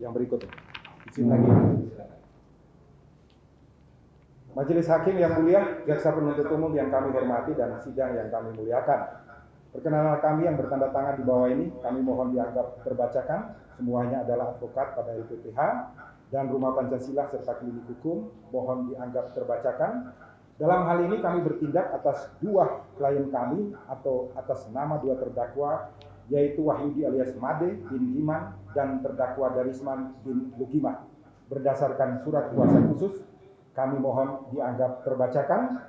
yang berikutnya. Izin lagi. Majelis Hakim yang mulia, jaksa penuntut umum yang kami hormati dan sidang yang kami muliakan. Perkenalan kami yang bertanda tangan di bawah ini, kami mohon dianggap terbacakan. Semuanya adalah advokat pada LPPH dan Rumah Pancasila serta Klinik Hukum, mohon dianggap terbacakan. Dalam hal ini kami bertindak atas dua klien kami atau atas nama dua terdakwa, yaitu Wahyudi alias Made bin Giman dan terdakwa Darisman bin Lugiman. Berdasarkan surat kuasa khusus, kami mohon dianggap terbacakan.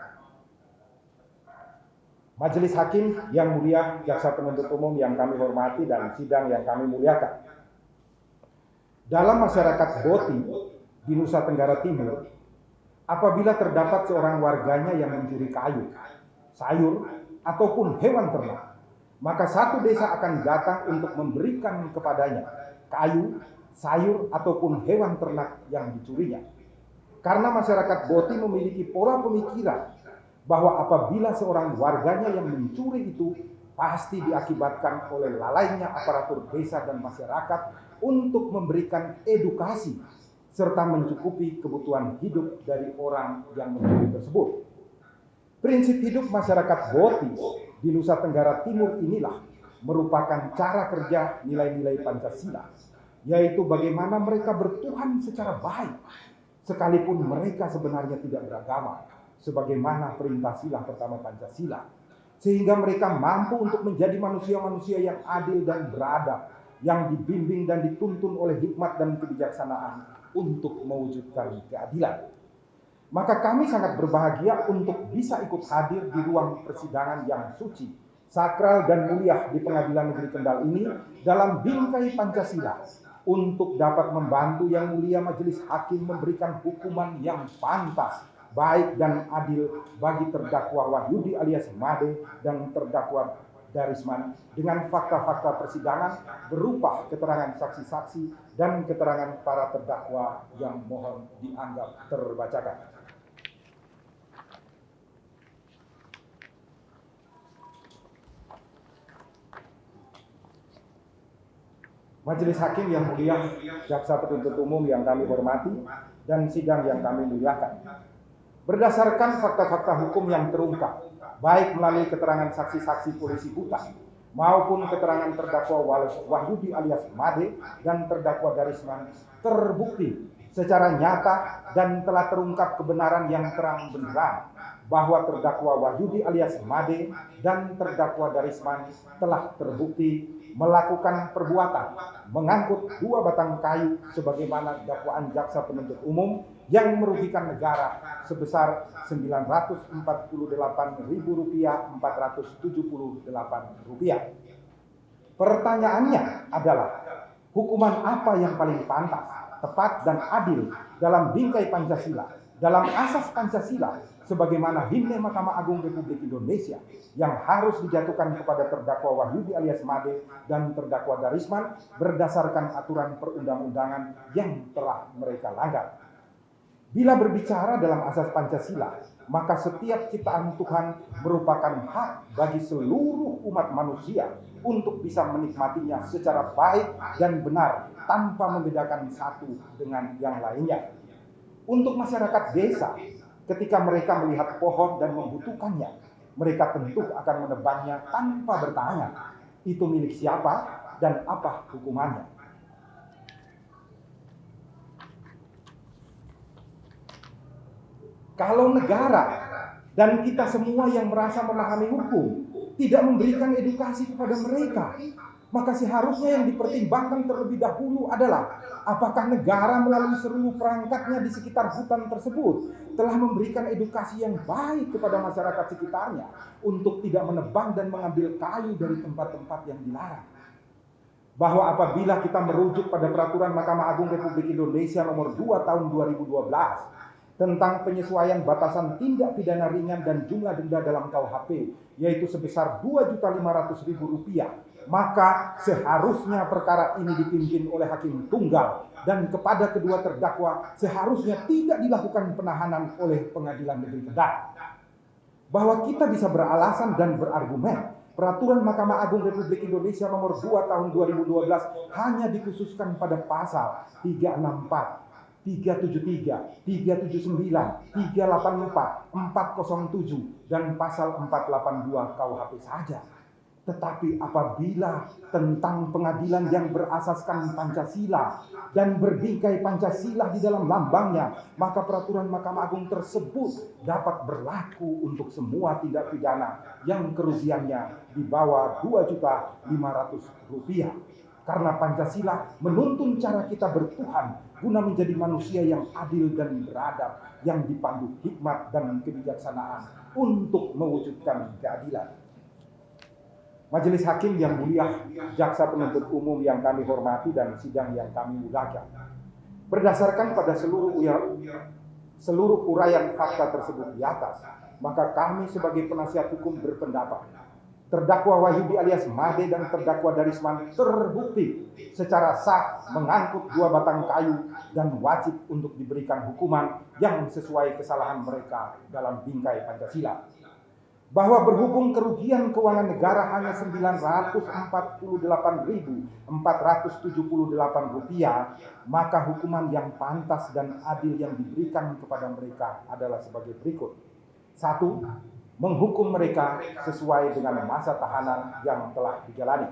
Majelis Hakim yang mulia, jaksa penuntut umum yang kami hormati dan sidang yang kami muliakan. Dalam masyarakat Boti di Nusa Tenggara Timur, apabila terdapat seorang warganya yang mencuri kayu, sayur, ataupun hewan ternak, maka satu desa akan datang untuk memberikan kepadanya kayu, sayur, ataupun hewan ternak yang dicurinya. Karena masyarakat Boti memiliki pola pemikiran bahwa apabila seorang warganya yang mencuri itu pasti diakibatkan oleh lalainya aparatur desa dan masyarakat untuk memberikan edukasi serta mencukupi kebutuhan hidup dari orang yang mencuri tersebut. Prinsip hidup masyarakat Boti di Nusa Tenggara Timur inilah merupakan cara kerja nilai-nilai Pancasila, yaitu bagaimana mereka bertuhan secara baik, sekalipun mereka sebenarnya tidak beragama, sebagaimana perintah sila pertama Pancasila, sehingga mereka mampu untuk menjadi manusia-manusia yang adil dan beradab, yang dibimbing dan dituntun oleh hikmat dan kebijaksanaan untuk mewujudkan keadilan. Maka kami sangat berbahagia untuk bisa ikut hadir di ruang persidangan yang suci, sakral dan mulia di Pengadilan Negeri Kendal ini dalam bingkai Pancasila, untuk dapat membantu yang mulia majelis hakim memberikan hukuman yang pantas, baik dan adil bagi terdakwa Wahyudi alias Made dan terdakwa Darisman dengan fakta-fakta persidangan berupa keterangan saksi-saksi dan keterangan para terdakwa yang mohon dianggap terbacakan. Majelis Hakim yang mulia, jaksa penuntut umum yang kami hormati dan sidang yang kami muliakan. Berdasarkan fakta-fakta hukum yang terungkap, baik melalui keterangan saksi-saksi polisi hutan maupun keterangan terdakwa Wahyudi alias Made dan terdakwa Darisman, terbukti secara nyata dan telah terungkap kebenaran yang terang benderang bahwa terdakwa Wahyudi alias Made dan terdakwa Darisman telah terbukti melakukan perbuatan mengangkut dua batang kayu sebagaimana dakwaan jaksa penuntut umum yang merugikan negara sebesar Rp948.478. Pertanyaannya adalah, hukuman apa yang paling pantas, tepat dan adil dalam bingkai Pancasila, dalam asas Pancasila sebagaimana Himne Mahkamah Agung Republik Indonesia yang harus dijatuhkan kepada terdakwa Wahyudi alias Made dan terdakwa Darisman berdasarkan aturan perundang-undangan yang telah mereka langgar. Bila berbicara dalam asas Pancasila, maka setiap ciptaan Tuhan merupakan hak bagi seluruh umat manusia untuk bisa menikmatinya secara baik dan benar tanpa membedakan satu dengan yang lainnya. Untuk masyarakat desa, ketika mereka melihat pohon dan membutuhkannya, mereka tentu akan menebangnya tanpa bertanya, itu milik siapa dan apa hukumannya. Kalau negara dan kita semua yang merasa memahami hukum tidak memberikan edukasi kepada mereka, maka seharusnya yang dipertimbangkan terlebih dahulu adalah apakah negara melalui seluruh perangkatnya di sekitar hutan tersebut telah memberikan edukasi yang baik kepada masyarakat sekitarnya untuk tidak menebang dan mengambil kayu dari tempat-tempat yang dilarang. Bahwa apabila kita merujuk pada peraturan Mahkamah Agung Republik Indonesia nomor 2 tahun 2012 tentang penyesuaian batasan tindak pidana ringan dan jumlah denda dalam KUHP, yaitu sebesar Rp2.500.000, maka seharusnya perkara ini dipimpin oleh hakim tunggal dan kepada kedua terdakwa seharusnya tidak dilakukan penahanan oleh Pengadilan Negeri Kendal. Bahwa kita bisa beralasan dan berargumen Peraturan Mahkamah Agung Republik Indonesia nomor 2 tahun 2012 hanya dikhususkan pada pasal 364, 373, 379, 384, 407, dan pasal 482 KUHP saja. Tetapi apabila tentang pengadilan yang berasaskan Pancasila dan berbingkai Pancasila di dalam lambangnya, maka peraturan Mahkamah Agung tersebut dapat berlaku untuk semua tindak pidana yang kerugiannya di bawah Rp2.500.000. Karena Pancasila menuntun cara kita bertuhan guna menjadi manusia yang adil dan beradab, yang dipandu hikmat dan kebijaksanaan untuk mewujudkan keadilan. Majelis Hakim yang mulia, jaksa penuntut umum yang kami hormati dan sidang yang kami muliakan. Berdasarkan pada seluruh uraian fakta tersebut di atas, maka kami sebagai penasihat hukum berpendapat terdakwa Wahyudi alias Made dan terdakwa Darisman terbukti secara sah mengangkut 2 batang kayu dan wajib untuk diberikan hukuman yang sesuai kesalahan mereka dalam bingkai Pancasila. Bahwa berhubung kerugian keuangan negara hanya Rp948.478, maka hukuman yang pantas dan adil yang diberikan kepada mereka adalah sebagai berikut. 1. Menghukum mereka sesuai dengan masa tahanan yang telah dijalani.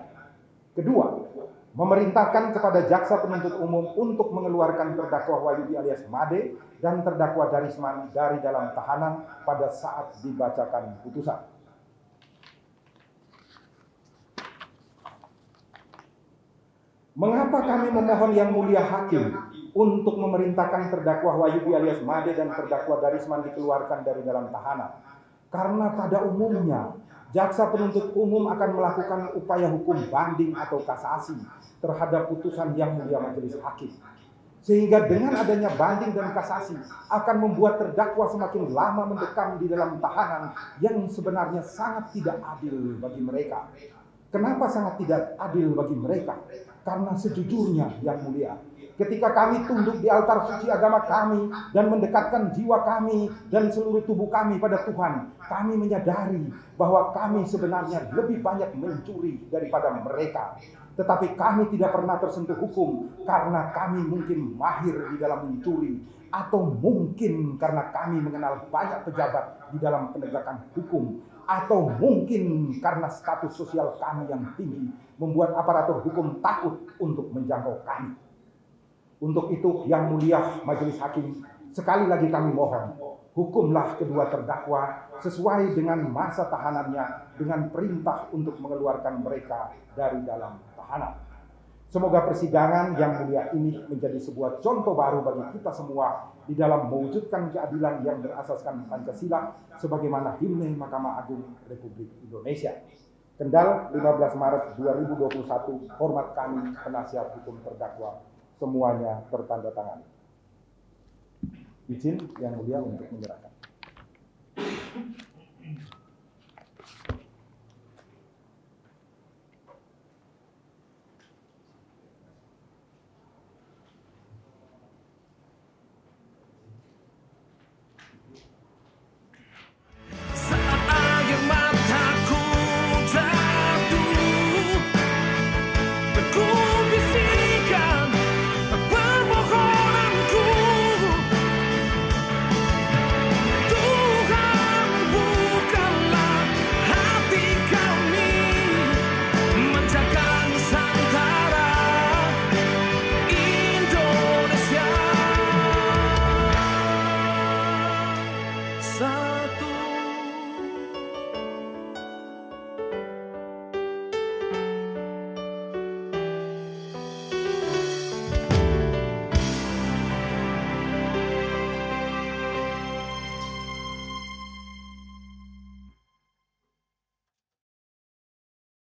2. Memerintahkan kepada jaksa penuntut umum untuk mengeluarkan terdakwa Wahyudi alias Made dan terdakwa Darisman dari dalam tahanan pada saat dibacakan putusan. Mengapa kami memohon yang mulia hakim untuk memerintahkan terdakwa Wahyudi alias Made dan terdakwa Darisman dikeluarkan dari dalam tahanan? Karena pada umumnya jaksa penuntut umum akan melakukan upaya hukum banding atau kasasi terhadap putusan yang mulia majelis hakim. Sehingga dengan adanya banding dan kasasi akan membuat terdakwa semakin lama mendekam di dalam tahanan yang sebenarnya sangat tidak adil bagi mereka. Kenapa sangat tidak adil bagi mereka? Karena sejujurnya yang mulia, ketika kami tunduk di altar suci agama kami dan mendekatkan jiwa kami dan seluruh tubuh kami pada Tuhan, kami menyadari bahwa kami sebenarnya lebih banyak mencuri daripada mereka. Tetapi kami tidak pernah tersentuh hukum karena kami mungkin mahir di dalam mencuri, atau mungkin karena kami mengenal banyak pejabat di dalam penegakan hukum, atau mungkin karena status sosial kami yang tinggi membuat aparatur hukum takut untuk menjangkau kami. Untuk itu yang mulia majelis hakim, sekali lagi kami mohon, hukumlah kedua terdakwa sesuai dengan masa tahanannya dengan perintah untuk mengeluarkan mereka dari dalam tahanan. Semoga persidangan yang mulia ini menjadi sebuah contoh baru bagi kita semua di dalam mewujudkan keadilan yang berasaskan Pancasila sebagaimana himne Mahkamah Agung Republik Indonesia. Kendal 15 Maret 2021, hormat kami penasihat hukum terdakwa, semuanya tertanda tangan. Izin yang mulia untuk menyerahkan.